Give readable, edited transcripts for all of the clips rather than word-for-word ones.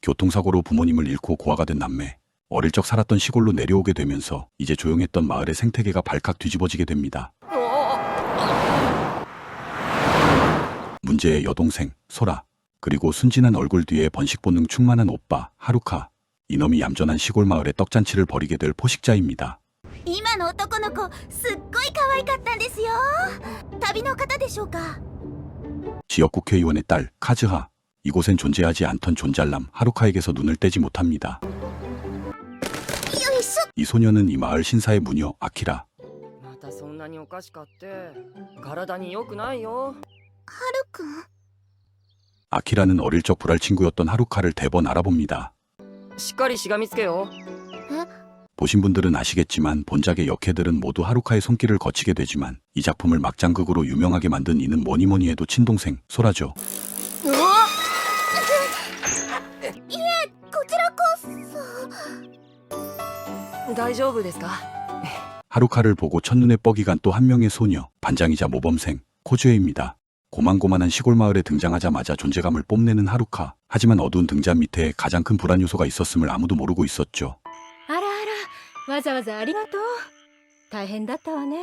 교통사고로 부모님을 잃고 고아가 된 남매. 어릴 적 살았던 시골로 내려오게 되면서 이제 조용했던 마을의 생태계가 발칵 뒤집어지게 됩니다. 문제의 여동생 소라, 그리고 순진한 얼굴 뒤에 번식 본능 충만한 오빠 하루카. 이놈이 얌전한 시골 마을에 떡잔치를 벌이게 될 포식자입니다. 今の男の子すっごい可愛かったんですよ。旅の方でしょうか。 지역 국회의원의 딸 카즈하. 이곳엔 존재하지 않던 존잘남 하루카에게서 눈을 떼지 못합니다. よいしょ。 이 소녀는 이 마을 신사의 무녀 아키라. またそんなにお菓子買って体に良くないよ。はるくん。 아키라는 어릴 적 불알 친구였던 하루카를 대번 알아봅니다. しっかりしがみつけよ。 보신 분들은 아시겠지만 본작의 역해들은 모두 하루카의 손길을 거치게 되지만 이 작품을 막장극으로 유명하게 만든 이는 뭐니뭐니 해도 친동생 소라죠. いえ、こちらこそ。大丈夫ですか？ 하루카를 보고 첫눈에 뻑이간 또 한 명의 소녀, 반장이자 모범생 코즈에입니다. 고만고만한 시골 마을에 등장하자마자 존재감을 뽐내는 하루카. 하지만 어두운 등잔 밑에 가장 큰 불안 요소가 있었음을 아무도 모르고 있었죠. あらあら、わざわざありがとう。大変だったわね。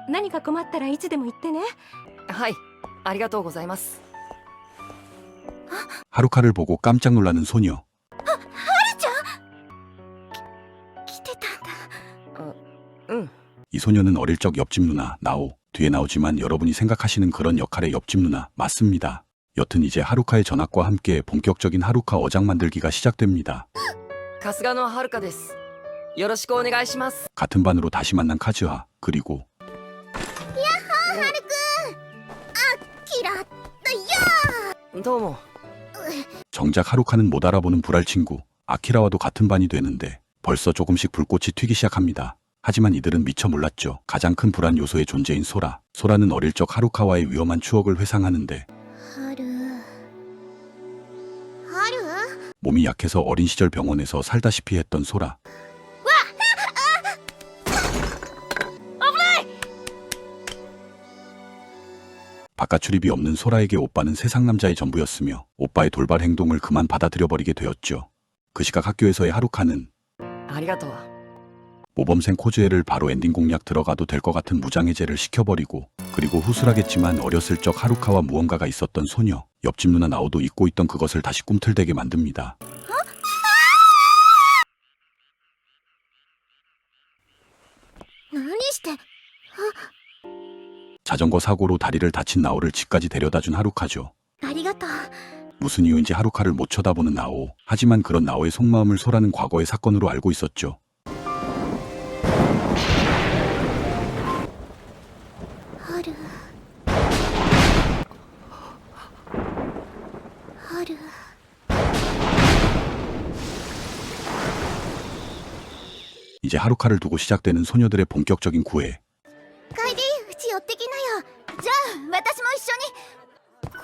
何か困ったらいつでも言ってね。はい、ありがとうございます。 하루카를 보고 깜짝 놀라는 소녀. 来てたんだ。うん。 이 소녀는 어릴 적 옆집 누나 나오. 뒤에 나오지만 여러분이 생각하시는 그런 역할의 옆집 누나 맞습니다. 여튼 이제 하루카의 전학과 함께 본격적인 하루카 어장 만들기가 시작됩니다. 春日のはるかです。よろしくお願いします。 같은 반으로 다시 만난 카즈하. 그리고 キラだよ。どうも。 정작 하루카는 못 알아보는 불알 친구 아키라와도 같은 반이 되는데 벌써 조금씩 불꽃이 튀기 시작합니다. 하지만 이들은 미처 몰랐죠. 가장 큰 불안 요소의 존재인 소라. 소라는 어릴 적 하루카와의 위험한 추억을 회상하는데 はる。몸이 약해서 어린 시절 병원에서 살다시피 했던 소라. 바깥 출입이 없는 소라에게 오빠는 세상 남자의 전부였으며 오빠의 돌발 행동을 그만 받아들여버리게 되었죠. 그 시각 학교에서의 하루카는 ありがとう。 모범생 코즈에를 바로 엔딩 공략 들어가도 될 것 같은 무장해제를 시켜버리고 그리고 후술하겠지만 어렸을 적 하루카와 무언가가 있었던 소녀 옆집 누나 나오도 잊고 있던 그것을 다시 꿈틀대게 만듭니다. 何して。 자전거 사고로 다리를 다친 나오를 집까지 데려다준 하루카죠. ありがとう。 무슨 이유인지 하루카를 못 쳐다보는 나오. 하지만 그런 나오의 속마음을 소라는 과거의 사건으로 알고 있었죠. はる。はる。 이제 하루카를 두고 시작되는 소녀들의 본격적인 구애. カイディ、うち寄ってきなよ。じゃあ私も一緒に。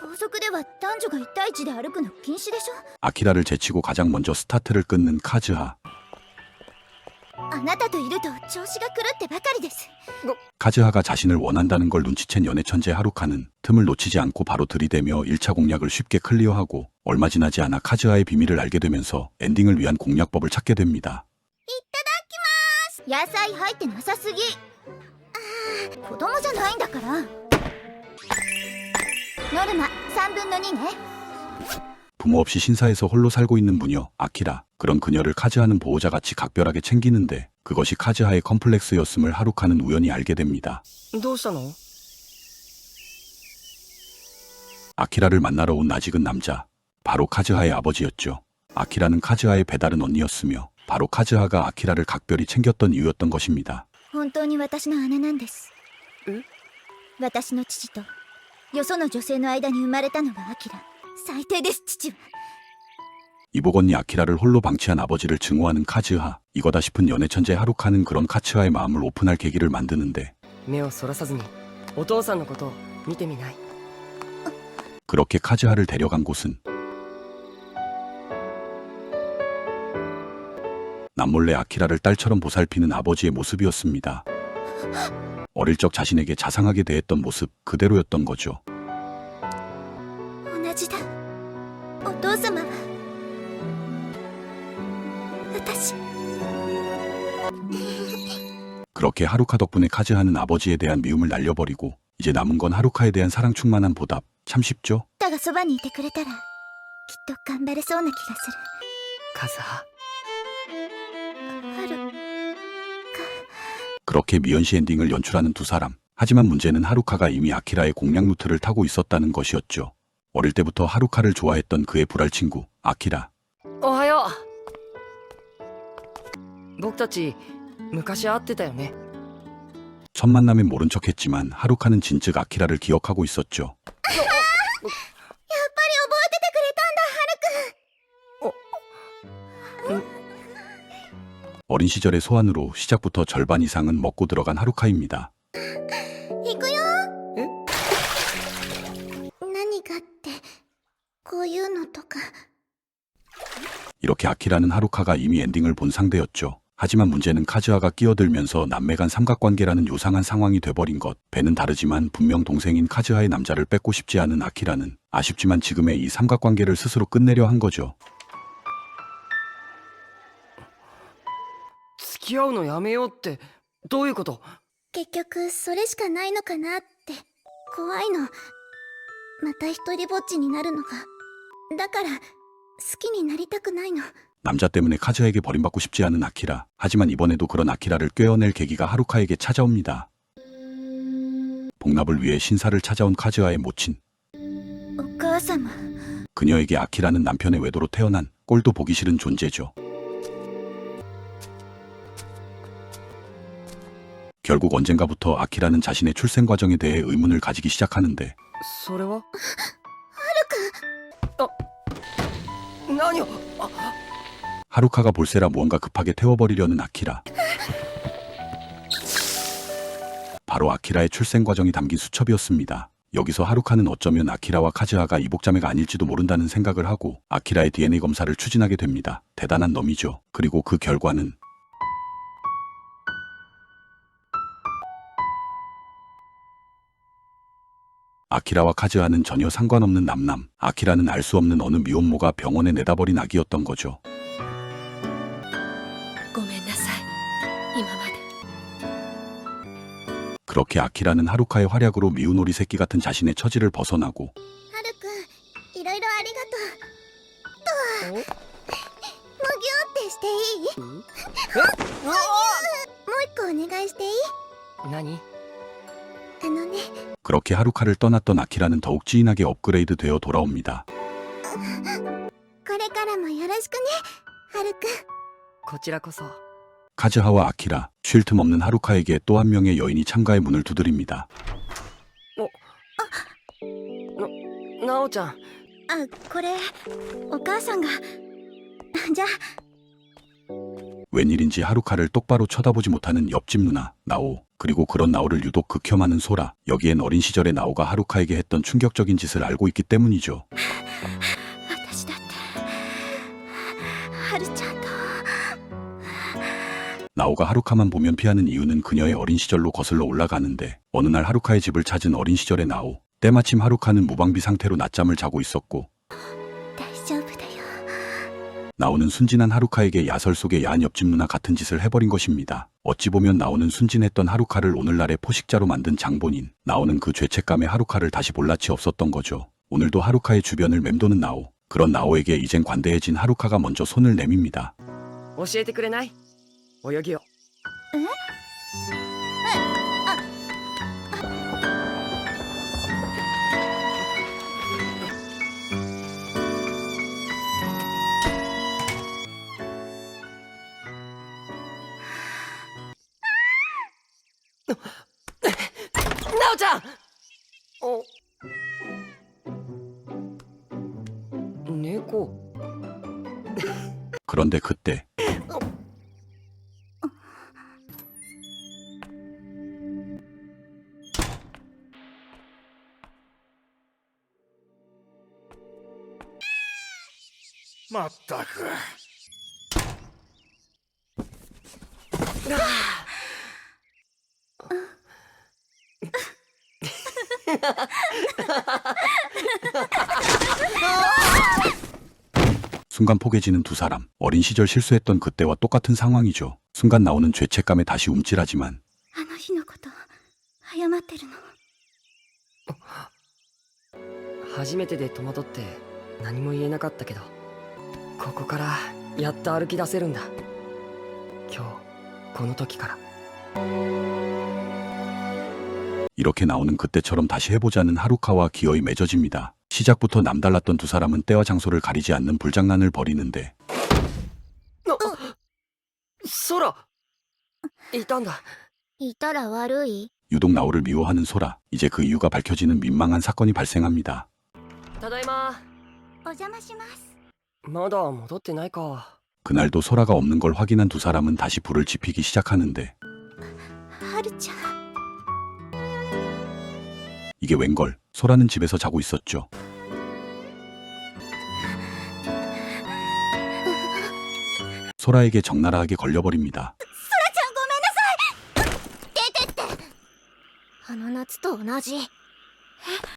高速では男女が一対一で歩くの禁止でしょ。 아키라를 제치고 가장 먼저 스타트를 끊는 카즈하. あなたといると調子が狂ってばかりです。 카즈하가 자신을 원한다는 걸 눈치챈 연애 천재 하루카는 틈을 놓치지 않고 바로 들이대며 1차 공략을 쉽게 클리어하고 얼마 지나지 않아 카즈하의 비밀을 알게 되면서 엔딩을 위한 공략법을 찾게 됩니다. 野菜入ってなさすぎ。子供じゃないんだから。ノルマ3分の2ね。 부모 없이 신사에서 홀로 살고 있는 무녀 아키라. 그런 그녀를 카즈하는 보호자같이 각별하게 챙기는데 그것이 카즈하의 컴플렉스였음을 하루카는 우연히 알게 됩니다. どうしたの？ 아키라를 만나러 온 낯익은 남자. 바로 카즈하의 아버지였죠. 아키라는 카즈하의 배다른 언니였으며 바로 카즈하가 아키라를 각별히 챙겼던 이유였던 것입니다. 本当に私の姉なんです。え？私の父とよその女性の間に生まれたのがアキラ。最低です父は。 이복 언니 아키라를 홀로 방치한 아버지를 증오하는 카즈하. 이거다 싶은 연애 천재 하루카는 그런 카츠하의 마음을 오픈할 계기를 만드는데 目をそらさずにお父さんのことを見てみない？ 그렇게 카즈하를 데려간 곳은 남몰래 아키라를 딸처럼 보살피는 아버지의 모습이었습니다. 어릴 적 자신에게 자상하게 대했던 모습 그대로였던 거죠. 同じだ。お父様は私 그렇게 하루카 덕분에 카즈하는 아버지에 대한 미움을 날려버리고 이제 남은 건 하루카에 대한 사랑 충만한 보답. 참 쉽죠? あがそばにいてくれたらきっと頑張れそうな気がするカズハ。はる 그렇게 미연시 엔딩을 연출하는 두 사람. 하지만 문제는 하루카가 이미 아키라의 공략 루트를 타고 있었다는 것이었죠. 어릴 때부터 하루카를 좋아했던 그의 불알 친구 아키라. おはよう。僕たち昔会ってたよね。 첫 만남엔 모른 척했지만 하루카는 진즉 아키라를 기억하고 있었죠. やっぱり覚えててくれたんだはるくん 어린 시절의 소환으로 시작부터 절반 이상은 먹고 들어간 하루카입니다. 行くよ何かってこういうのとか 이렇게 아키라는 하루카가 이미 엔딩을 본 상대였죠. 하지만 문제는 카즈하가 끼어들면서 남매 간 삼각관계라는 요상한 상황이 돼버린 것. 배는 다르지만 분명 동생인 카즈하의 남자를 뺏고 싶지 않은 아키라는 아쉽지만 지금의 이 삼각관계를 스스로 끝내려 한 거죠. 付き合うのやめようってどういうこと？結局それしかないのかなって怖いのまた一人ぼっちになるのがだから好きになりたくないの 남자 때문에 카즈에게 버림받고 싶지 않은 아키라. 하지만 이번에도 그런 아키라를 꿰어낼 계기가 하루카에게 찾아옵니다. 복납을 위해 신사를 찾아온 카즈하의 모친. お母様 그녀에게 아키라는 남편의 외도로 태어난 꼴도 보기 싫은 존재죠. 결국 언젠가부터 아키라는 자신의 출생 과정에 대해 의문을 가지기 시작하는데 それは？あ、何を？ 하루카가 볼세라 무언가 급하게 태워버리려는 아키라. 바로 아키라의 출생 과정이 담긴 수첩이었습니다. 여기서 하루카는 어쩌면 아키라와 카즈하가 이복자매가 아닐지도 모른다는 생각을 하고 아키라의 DNA 검사를 추진하게 됩니다. 대단한 놈이죠. 그리고 그 결과는 아키라와 카즈하는 전혀 상관없는 남남. 아키라는 알 수 없는 어느 미혼모가 병원에 내다버린 아기였던 거죠. ごめんなさい今まで 그렇게 아키라는 하루카의 활약으로 미운 오리 새끼 같은 자신의 처지를 벗어나고 はるくんいろいろありがとうむぎゅーってしていいえ？もう一個お願いしていい何？あのね 그렇게 하루카를 떠났던 아키라는 더욱 찌인하게 업그레이드 되어 돌아옵니다. これからもよろしくねはるくんこちらこそ。 카즈하와 아키라, 쉴 틈 없는 하루카에게 또 한 명의 여인이 참가의 문을 두드립니다. なおちゃん。あこれお母さんがじゃあ 웬일인지 하루카를 똑바로 쳐다보지 못하는 옆집 누나, 나오. 그리고 그런 나오를 유독 극혐하는 소라. 여기엔 어린 시절의 나오가 하루카에게 했던 충격적인 짓을 알고 있기 때문이죠. 私だってはるちゃんと 나오가 하루카만 보면 피하는 이유는 그녀의 어린 시절로 거슬러 올라가는데 어느 날 하루카의 집을 찾은 어린 시절의 나오. 때마침 하루카는 무방비 상태로 낮잠을 자고 있었고 大丈夫だよ 나오는 순진한 하루카에게 야설 속의 야한 옆집 누나 같은 짓을 해버린 것입니다. 어찌 보면 나오는 순진했던 하루카를 오늘날의 포식자로 만든 장본인. 나오는 그 죄책감에 하루카를 다시 볼 낯이 없었던 거죠. 오늘도 하루카의 주변을 맴도는 나오. 그런 나오에게 이젠 관대해진 하루카가 먼저 손을 내밉니다. 教えてくれない？泳ぎを。なおちゃん。お。猫。 그런데 그때 まったく。 순간 포개지는 두 사람. 어린 시절 실수했던 그때와 똑같은 상황이죠. 순간 나오는 죄책감에 다시 움찔하지만 あの日のこと謝ってるの。初めてで戸惑って何も言えなかったけど、ここからやっと歩き出せるんだ。今日この時から。 이렇게 나오는 그때처럼 다시 해보자는 하루카와 기어이 맺어집니다. 시작부터 남달랐던 두 사람은 때와 장소를 가리지 않는 불장난을 벌이는데 空いたんだ。いたら悪い？ 유독 나오를 미워하는 소라. 이제 그 이유가 밝혀지는 민망한 사건이 발생합니다. ただいま。お邪魔します。まだ戻ってないか。 그날도 소라가 없는 걸 확인한 두 사람은 다시 불을 지피기 시작하는데 はるちゃん。 이게 웬걸? 소라는 집에서 자고 있었죠. 소라에게 적나라하게 걸려버립니다. あの夏と同じ。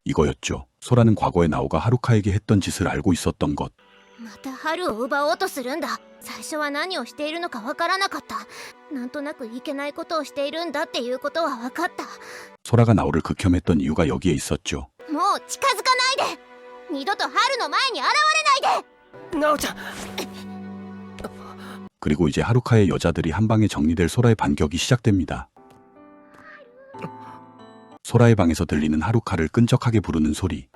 이거였죠. 소라는 과거에 나오가 하루카에게 했던 짓을 알고 있었던 것. また春を奪おうとするんだ。最初は何をしているのかわからなかった。なんとなくいけないことをしているんだっていうことは分かった。 소라가 나오를 극혐했던 이유가 여기에 있었죠. もう近づかないで。二度と春の前に現れないで。なおちゃん。 그리고 이제 하루카의 여자들이 한 방에 정리될 소라의 반격이 시작됩니다. 소라의 방에서 들리는 하루카를 끈적하게 부르는 소리.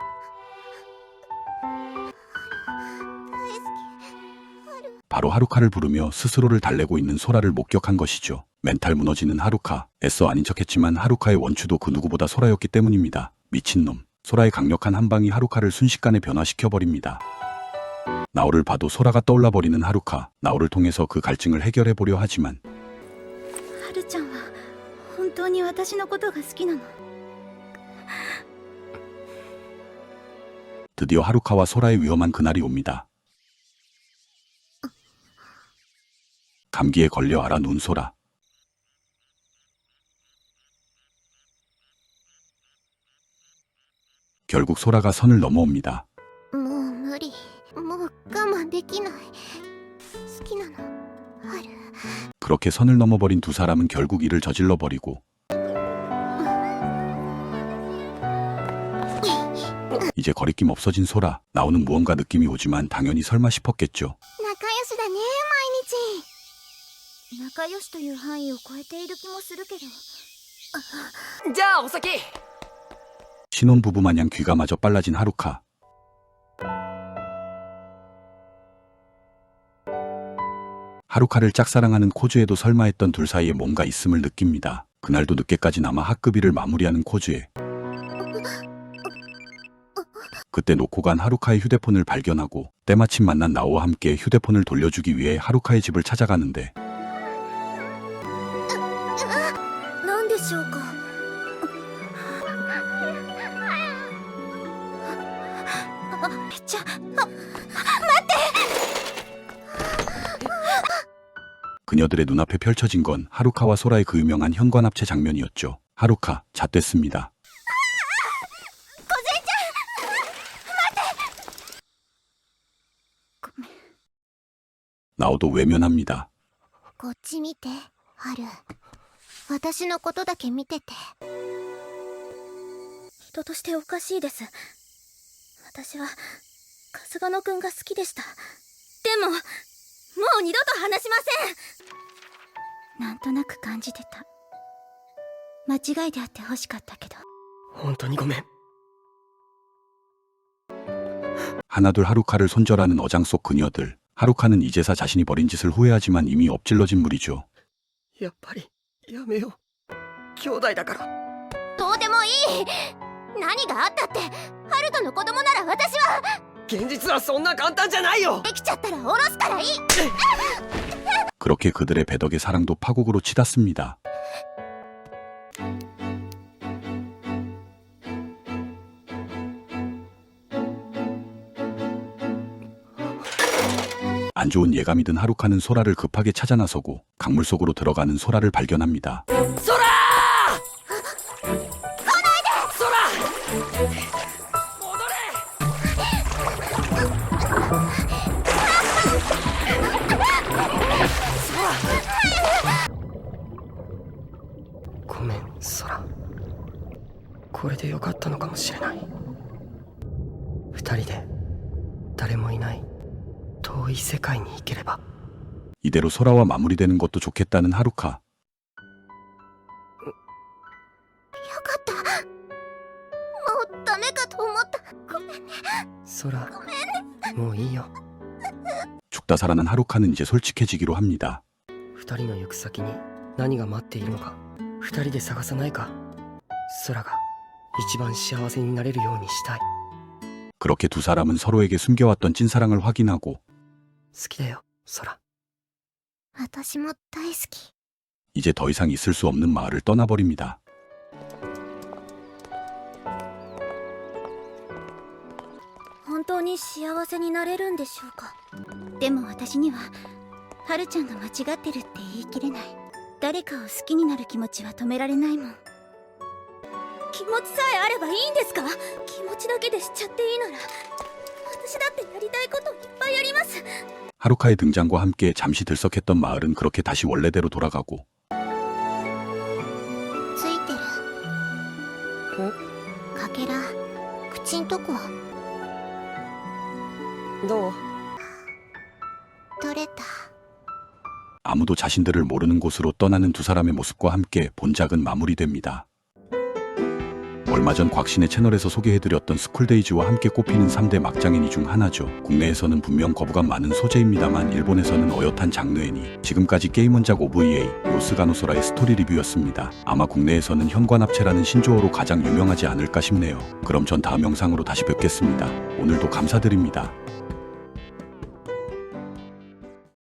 바로 하루카를 부르며 스스로를 달래고 있는 소라를 목격한 것이죠. 멘탈 무너지는 하루카. 애써 아닌 척했지만 하루카의 원추도 그 누구보다 소라였기 때문입니다. 미친놈. 소라의 강력한 한 방이 하루카를 순식간에 변화시켜버립니다. 나오를 봐도 소라가 떠올라버리는 하루카. 나오를 통해서 그 갈증을 해결해보려 하지만 はるちゃんは本当に私のことが好きなの？ 드디어 하루카와 소라의 위험한 그날이 옵니다. 감기에 걸려 알아누운 소라. 결국 소라가 선을 넘어옵니다. もう無理。もう我慢できない。好きなの、春。 그렇게 선을 넘어버린 두 사람은 결국 이를 저질러버리고 이제 거리낌 없어진 소라. 나오는 무언가 느낌이 오지만 당연히 설마 싶었겠죠. 仲良しだね、毎日。仲良しという範囲を超えている気もするけど。じゃあお先。 신혼부부 마냥 귀가 마저 빨라진 하루카. 하루카를 짝사랑하는 코즈에도 설마 했던 둘 사이에 뭔가 있음을 느낍니다. 그날도 늦게까지 남아 학급일을 마무리하는 코즈에. 그때 놓고 간 하루카의 휴대폰을 발견하고 때마침 만난 나오와 함께 휴대폰을 돌려주기 위해 하루카의 집을 찾아가는데 なんでしょうか。ちゃ、그녀들의 눈앞에 펼쳐진 건 하루카와 소라의 그 유명한 현관합체 장면이었죠. 하루카, 잣됐습니다. 나오도 외면합니다. こっち見て、春。私のことだけ見てて。人としておかしいです。私は春日野くんが好きでした。でももう二度と話しません。なんとなく感じてた。間違いであってほしかったけど。本当にごめん。 하나둘 하루카를 손절하는 어장 속 그녀들. 하루카는 이제서 자신이 벌인 짓을 후회하지만 이미 엎질러진 물이죠. やっぱりやめよう。兄弟だから。どうでもいい。何があったって、ハルトの子供なら私は。現実はそんな簡単じゃないよ。できちゃったら下ろすからいい。 그렇게 그들의 배덕의 사랑도 파국으로 치닫습니다. 안 좋은 예감이 든 하루카는 소라를 급하게 찾아 나서고 강물 속으로 들어가는 소라를 발견합니다. 空！来ないで！空！戻れ！遠い世界に行ければ。 이대로 소라와 마무리되는 것도 좋겠다는 하루카. よかった。もうダメかと思った。ごめんね。空、もういいよ。 죽다 살아난 하루카는 이제 솔직해지기로 합니다. 二人の行く先に何が待っているのか、二人で探さないか。空が一番幸せになれるようにしたい。 그렇게 두 사람은 서로에게 숨겨왔던 찐사랑을 확인하고 好きだよ、空。私も大好き。 이제 더 이상 있을 수 없는 마을을 떠나버립니다. 本当に幸せになれるんでしょうか。でも私にははるちゃんが間違ってるって言い切れない。誰かを好きになる気持ちは止められないもん。気持ちさえあればいいんですか？気持ちだけでしちゃっていいなら私だってやりたいこといっぱいあります。 하루카의 등장과 함께 잠시 들썩했던 마을은 그렇게 다시 원래대로 돌아가고 ついてる。かけら、口んとこどう？取れた。 아무도 자신들을 모르는 곳으로 떠나는 두 사람의 모습과 함께 본작은 마무리됩니다. 얼마 전 곽신의 채널에서 소개해드렸던 스쿨데이즈와 함께 꼽히는 3대 막장 애니 중 하나죠. 국내에서는 분명 거부감 많은 소재입니다만 일본에서는 어엿한 장르 애니. 지금까지 게임원작 OVA 요스가노소라의 스토리 리뷰였습니다. 아마 국내에서는 현관합체라는 신조어로 가장 유명하지 않을까 싶네요. 그럼 전 다음 영상으로 다시 뵙겠습니다. 오늘도 감사드립니다.